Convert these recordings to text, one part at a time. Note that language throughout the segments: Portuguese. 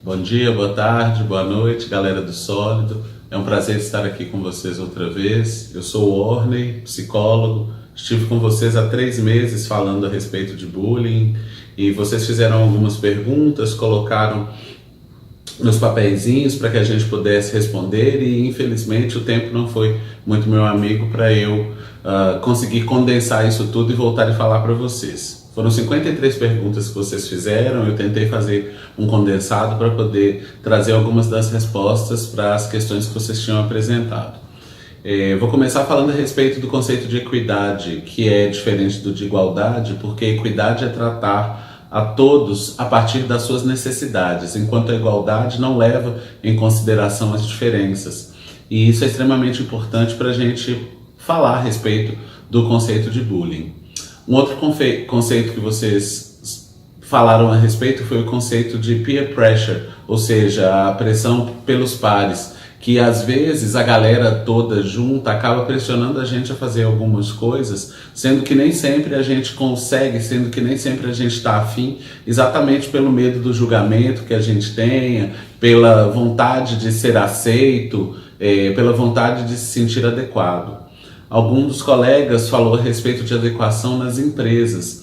Bom dia, boa tarde, boa noite, galera do Sólido. É um prazer estar aqui com vocês outra vez. Eu sou o Orney, psicólogo. Estive com vocês há 3 meses falando a respeito de bullying e vocês fizeram algumas perguntas, colocaram nos papeizinhos para que a gente pudesse responder e infelizmente o tempo não foi muito meu amigo para eu conseguir condensar isso tudo e voltar e falar para vocês. Foram 53 perguntas que vocês fizeram, eu tentei fazer um condensado para poder trazer algumas das respostas para as questões que vocês tinham apresentado. Vou começar falando a respeito do conceito de equidade, que é diferente do de igualdade, porque equidade é tratar a todos a partir das suas necessidades, enquanto a igualdade não leva em consideração as diferenças. E isso é extremamente importante para a gente falar a respeito do conceito de bullying. Um outro conceito que vocês falaram a respeito foi o conceito de peer pressure, ou seja, a pressão pelos pares, que às vezes a galera toda junta acaba pressionando a gente a fazer algumas coisas, sendo que nem sempre a gente consegue, sendo que nem sempre a gente está afim, exatamente pelo medo do julgamento que a gente tenha, pela vontade de ser aceito, pela vontade de se sentir adequado. Algum dos colegas falou a respeito de adequação nas empresas.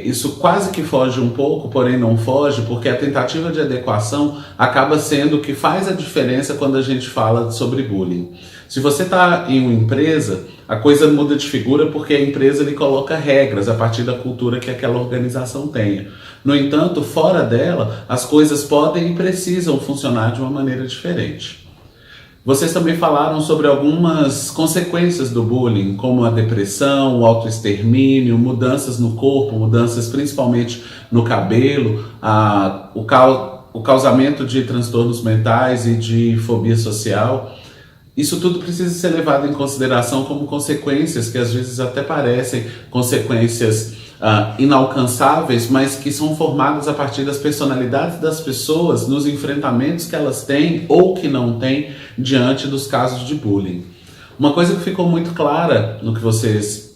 Isso quase que foge um pouco, porém não foge, porque a tentativa de adequação acaba sendo o que faz a diferença quando a gente fala sobre bullying. Se você está em uma empresa, a coisa muda de figura porque a empresa lhe coloca regras a partir da cultura que aquela organização tenha. No entanto, fora dela, as coisas podem e precisam funcionar de uma maneira diferente. Vocês também falaram sobre algumas consequências do bullying, como a depressão, o autoextermínio, mudanças no corpo, mudanças principalmente no cabelo, o causamento de transtornos mentais e de fobia social. Isso tudo precisa ser levado em consideração como consequências que às vezes até parecem consequências inalcançáveis, mas que são formadas a partir das personalidades das pessoas, nos enfrentamentos que elas têm ou que não têm diante dos casos de bullying. Uma coisa que ficou muito clara no que vocês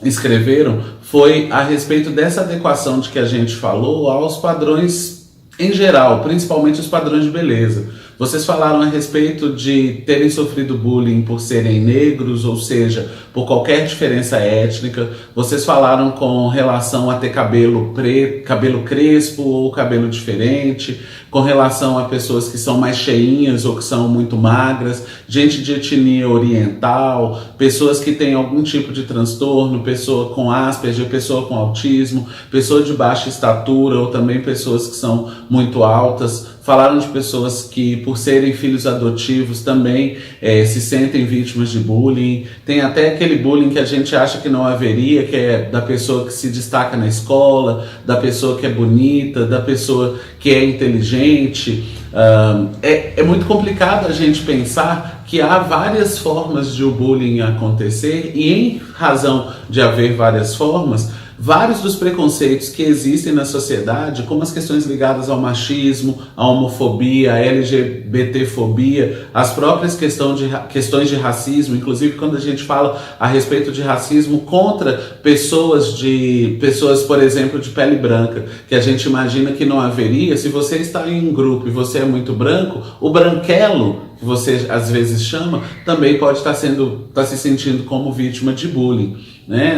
escreveram foi a respeito dessa adequação de que a gente falou aos padrões em geral, principalmente os padrões de beleza. Vocês falaram a respeito de terem sofrido bullying por serem negros, ou seja, por qualquer diferença étnica. Vocês falaram com relação a ter cabelo preto, cabelo crespo ou cabelo diferente, com relação a pessoas que são mais cheinhas ou que são muito magras, gente de etnia oriental, pessoas que têm algum tipo de transtorno, pessoa com Asperger, pessoa com autismo, pessoa de baixa estatura ou também pessoas que são muito altas. Falaram de pessoas que, por serem filhos adotivos, também se sentem vítimas de bullying. Tem até aquele bullying que a gente acha que não haveria, que é da pessoa que se destaca na escola, da pessoa que é bonita, da pessoa que é inteligente. É muito complicado a gente pensar que há várias formas de o bullying acontecer e, em razão de haver várias formas, vários dos preconceitos que existem na sociedade, como as questões ligadas ao machismo, à homofobia, à LGBTfobia, as próprias questões de racismo, inclusive quando a gente fala a respeito de racismo contra pessoas, por exemplo, de pele branca, que a gente imagina que não haveria. Se você está em um grupo e você é muito branco, o branquelo, que você às vezes chama, também pode estar se sentindo como vítima de bullying.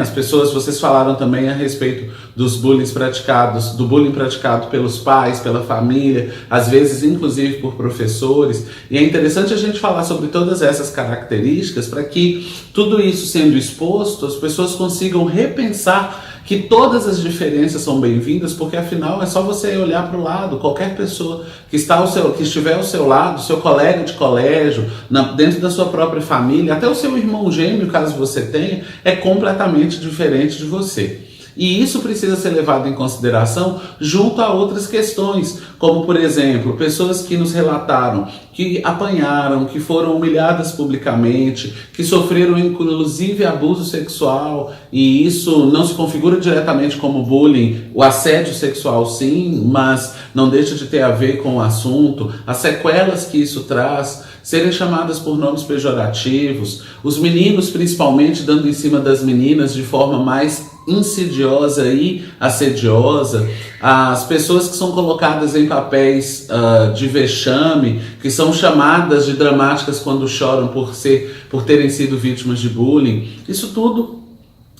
As pessoas, vocês falaram também a respeito do bullying praticado pelos pais, pela família, às vezes inclusive por professores, e é interessante a gente falar sobre todas essas características para que tudo isso sendo exposto, as pessoas consigam repensar que todas as diferenças são bem-vindas, porque afinal é só você olhar para o lado. Qualquer pessoa que estiver ao seu lado, seu colega de colégio, dentro da sua própria família, até o seu irmão gêmeo, caso você tenha, é completamente diferente de você. E isso precisa ser levado em consideração junto a outras questões, como por exemplo, pessoas que nos relataram que apanharam, que foram humilhadas publicamente, que sofreram inclusive abuso sexual, e isso não se configura diretamente como bullying. O assédio sexual sim, mas não deixa de ter a ver com o assunto, as sequelas que isso traz, serem chamadas por nomes pejorativos, os meninos principalmente dando em cima das meninas de forma mais insidiosa e assediosa, as pessoas que são colocadas em papéis de vexame, que são chamadas de dramáticas quando choram por terem sido vítimas de bullying. Isso tudo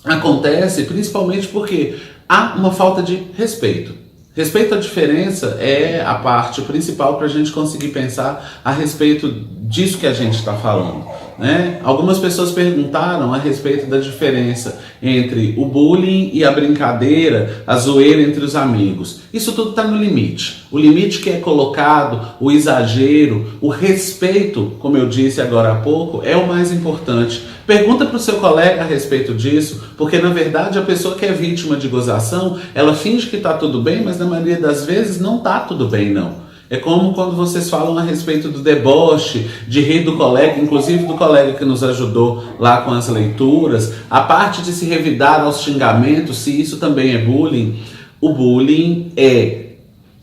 acontece principalmente porque há uma falta de respeito. Respeito à diferença é a parte principal para a gente conseguir pensar a respeito disso que a gente está falando, né? Algumas pessoas perguntaram a respeito da diferença entre o bullying e a brincadeira, a zoeira entre os amigos. Isso tudo está no limite. O limite que é colocado, o exagero, o respeito, como eu disse agora há pouco, é o mais importante. Pergunta para o seu colega a respeito disso, porque na verdade a pessoa que é vítima de gozação, ela finge que está tudo bem, mas na maioria das vezes não está tudo bem não. É como quando vocês falam a respeito do deboche, de rir do colega, inclusive do colega que nos ajudou lá com as leituras, a parte de se revidar aos xingamentos, se isso também é bullying. O bullying é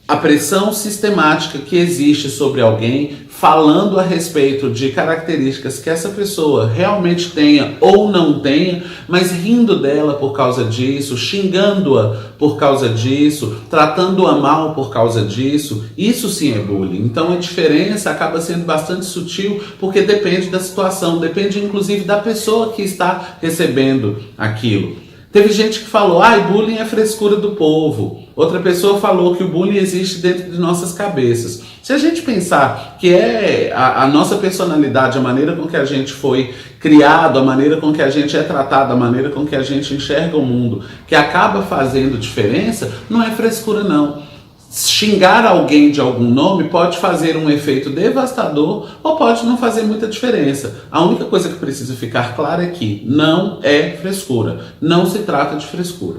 a pressão sistemática que existe sobre alguém, falando a respeito de características que essa pessoa realmente tenha ou não tenha, mas rindo dela por causa disso, xingando-a por causa disso, tratando-a mal por causa disso. Isso sim é bullying. Então a diferença acaba sendo bastante sutil, porque depende da situação, depende inclusive da pessoa que está recebendo aquilo. Teve gente que falou, bullying é frescura do povo. Outra pessoa falou que o bullying existe dentro de nossas cabeças. Se a gente pensar que é a nossa personalidade, a maneira com que a gente foi criado, a maneira com que a gente é tratado, a maneira com que a gente enxerga o mundo, que acaba fazendo diferença, não é frescura não. Xingar alguém de algum nome pode fazer um efeito devastador ou pode não fazer muita diferença. A única coisa que precisa ficar clara é que não é frescura, não se trata de frescura.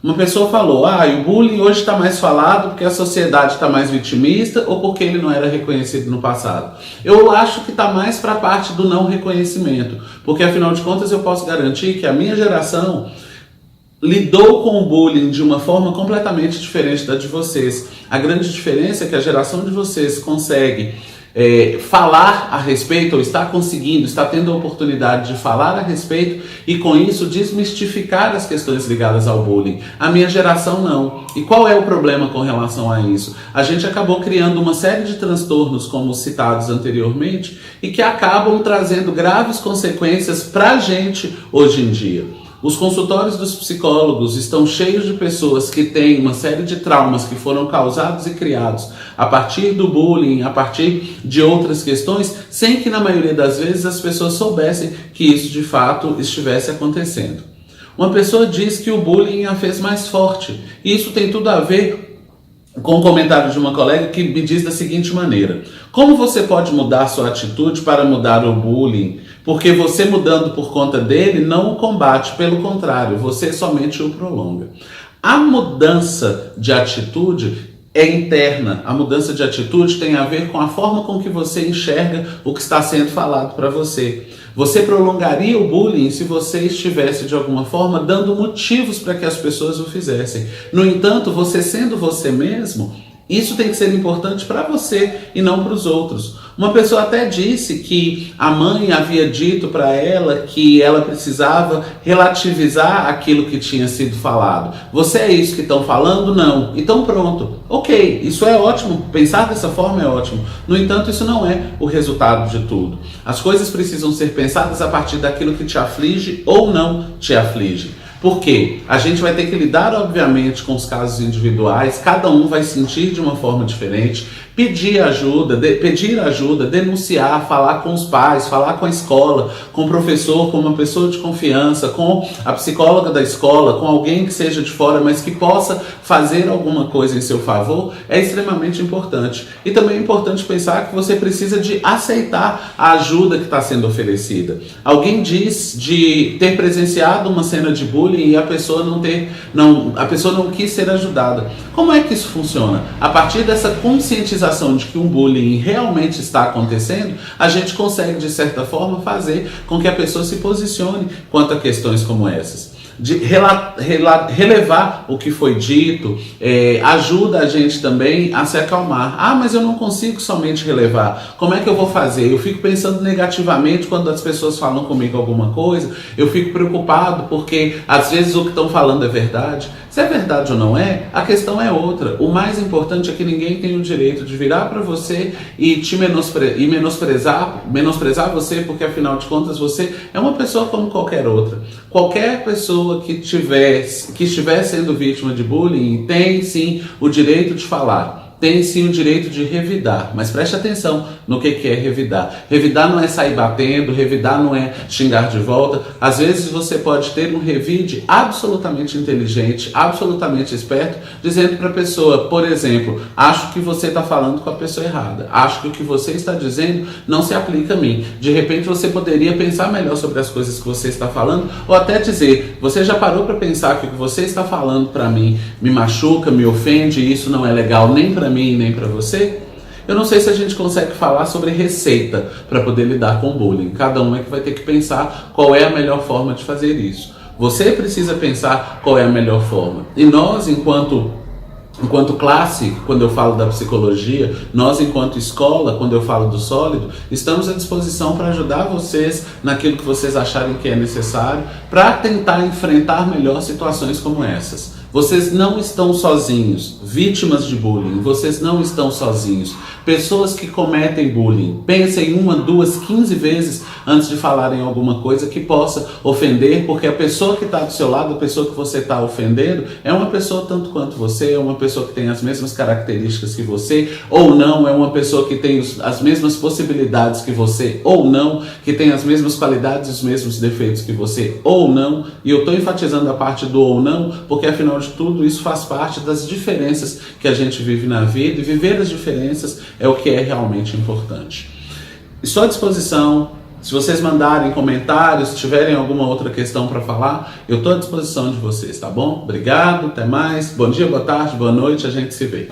Uma pessoa falou, o bullying hoje está mais falado porque a sociedade está mais vitimista ou porque ele não era reconhecido no passado. Eu acho que está mais para a parte do não reconhecimento, porque afinal de contas eu posso garantir que a minha geração lidou com o bullying de uma forma completamente diferente da de vocês. A grande diferença é que a geração de vocês consegue falar a respeito, ou está conseguindo, está tendo a oportunidade de falar a respeito e com isso desmistificar as questões ligadas ao bullying. A minha geração não. E qual é o problema com relação a isso? A gente acabou criando uma série de transtornos, como citados anteriormente, e que acabam trazendo graves consequências para a gente hoje em dia. Os consultórios dos psicólogos estão cheios de pessoas que têm uma série de traumas que foram causados e criados a partir do bullying, a partir de outras questões, sem que na maioria das vezes as pessoas soubessem que isso de fato estivesse acontecendo. Uma pessoa diz que o bullying a fez mais forte, e isso tem tudo a ver com o comentário de uma colega que me diz da seguinte maneira: como você pode mudar sua atitude para mudar o bullying? Porque você mudando por conta dele não o combate, pelo contrário, você somente o prolonga. A mudança de atitude é interna. A mudança de atitude tem a ver com a forma com que você enxerga o que está sendo falado para você. Você prolongaria o bullying se você estivesse, de alguma forma, dando motivos para que as pessoas o fizessem. No entanto, você sendo você mesmo, isso tem que ser importante para você e não para os outros. Uma pessoa até disse que a mãe havia dito para ela que ela precisava relativizar aquilo que tinha sido falado. Você é isso que estão falando? Não. Então pronto. Ok, isso é ótimo. Pensar dessa forma é ótimo. No entanto, isso não é o resultado de tudo. As coisas precisam ser pensadas a partir daquilo que te aflige ou não te aflige. Por quê? A gente vai ter que lidar, obviamente, com os casos individuais, cada um vai sentir de uma forma diferente, pedir ajuda, denunciar, falar com os pais, falar com a escola, com o professor, com uma pessoa de confiança, com a psicóloga da escola, com alguém que seja de fora, mas que possa fazer alguma coisa em seu favor, é extremamente importante. E também é importante pensar que você precisa de aceitar a ajuda que está sendo oferecida. Alguém diz de ter presenciado uma cena de bullying e a pessoa não quis ser ajudada. Como é que isso funciona? A partir dessa conscientização de que um bullying realmente está acontecendo, a gente consegue, de certa forma, fazer com que a pessoa se posicione quanto a questões como essas. de relevar o que foi dito, ajuda a gente também a se acalmar. Ah, mas eu não consigo somente relevar. Como é que eu vou fazer? Eu fico pensando negativamente quando as pessoas falam comigo alguma coisa, eu fico preocupado porque às vezes o que estão falando é verdade. Se é verdade ou não é, a questão é outra. O mais importante é que ninguém tem o direito de virar para você e te menosprezar você, porque afinal de contas você é uma pessoa como qualquer outra. Qualquer pessoa que estiver sendo vítima de bullying tem sim o direito de falar. Tem sim o direito de revidar, mas preste atenção no que é revidar. Revidar não é sair batendo, revidar não é xingar de volta. Às vezes você pode ter um revide absolutamente inteligente, absolutamente esperto, dizendo para a pessoa, por exemplo, acho que você está falando com a pessoa errada, acho que o que você está dizendo não se aplica a mim. De repente você poderia pensar melhor sobre as coisas que você está falando, ou até dizer, você já parou para pensar que o que você está falando para mim me machuca, me ofende, e isso não é legal nem para mim nem para você? Eu não sei se a gente consegue falar sobre receita para poder lidar com o bullying. Cada um é que vai ter que pensar qual é a melhor forma de fazer isso. Você precisa pensar qual é a melhor forma. E nós, enquanto classe, quando eu falo da psicologia, nós enquanto escola, quando eu falo do sólido, estamos à disposição para ajudar vocês naquilo que vocês acharem que é necessário para tentar enfrentar melhor situações como essas. Vocês não estão sozinhos, vítimas de bullying, vocês não estão sozinhos. Pessoas que cometem bullying, pensem 1, 2, 15 vezes antes de falarem alguma coisa que possa ofender, porque a pessoa que está do seu lado, a pessoa que você está ofendendo, é uma pessoa tanto quanto você, é uma pessoa que tem as mesmas características que você, ou não, é uma pessoa que tem as mesmas possibilidades que você, ou não, que tem as mesmas qualidades e os mesmos defeitos que você, ou não, e eu estou enfatizando a parte do ou não, porque afinal de tudo isso faz parte das diferenças que a gente vive na vida, e viver as diferenças é o que é realmente importante. Estou à disposição. Se vocês mandarem comentários, se tiverem alguma outra questão para falar, eu estou à disposição de vocês, tá bom? Obrigado, até mais. Bom dia, boa tarde, boa noite, a gente se vê.